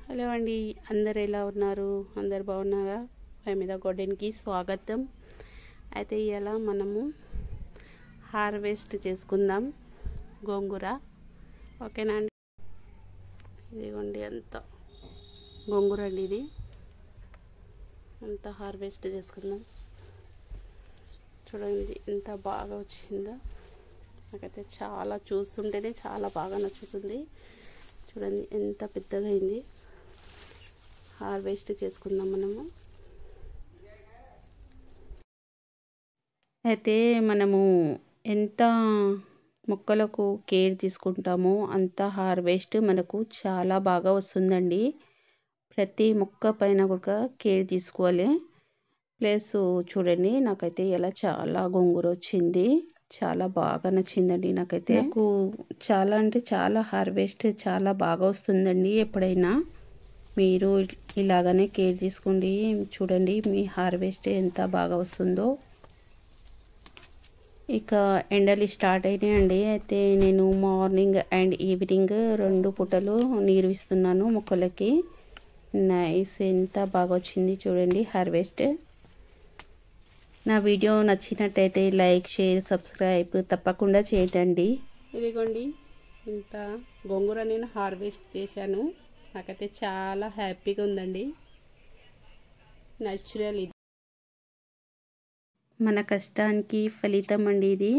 Hello అండి, అందరు ఎలా ఉన్నారు? అందరు బాగున్నారా? మీద గార్డెన్కి స్వాగతం. అయితే ఇలా మనము హార్వెస్ట్ చేసుకుందాం గోంగూర. ఓకేనా అండి? ఇదిగోండి అంత గోంగూర అండి, ఇది అంత హార్వెస్ట్ చేసుకుందాం. చూడండి ఎంత బాగా వచ్చిందో. నాకైతే చాలా చూస్తుంటేనే చాలా బాగా నచ్చుతుంది. చూడండి ఎంత పెద్దగా అయింది. హార్వెస్ట్ చేసుకుందాం మనము. అయితే మనము ఎంత మొక్కలకు కేర్ తీసుకుంటామో అంత హార్వెస్ట్ మనకు చాలా బాగా వస్తుందండి. ప్రతి మొక్క పైన కూడా కేర్ తీసుకోవాలి. ప్లస్ చూడండి, నాకైతే ఇలా చాలా గోంగూర వచ్చింది. చాలా బాగా నచ్చిందండి. నాకైతే నాకు చాలా అంటే చాలా హార్వెస్ట్ చాలా బాగా వస్తుందండి. ఎప్పుడైనా మీరు ఇలాగనే కేర్ తీసుకోండి. చూడండి మీ హార్వెస్ట్ ఎంత బాగా వస్తుందో. ఇక ఎండలు స్టార్ట్ అయినాయండి. అయితే నేను మార్నింగ్ అండ్ ఈవినింగ్ 2 పూటలు నీరు ఇస్తున్నాను మొక్కలకి. నైస్, ఎంత బాగా వచ్చింది చూడండి హార్వెస్ట్. నా వీడియో నచ్చినట్టయితే లైక్, షేర్, సబ్స్క్రైబ్ తప్పకుండా చేయండి. ఇదిగోండి ఇంత గోంగూర నేను హార్వెస్ట్ చేశాను. నాకైతే చాలా హ్యాపీగా ఉందండి. న్యాచురల్, ఇది మన కష్టానికి ఫలితం అండి ఇది.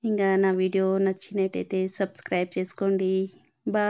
ఇంకా నా వీడియో నచ్చినట్టయితే సబ్స్క్రైబ్ చేసుకోండి. బాయ్.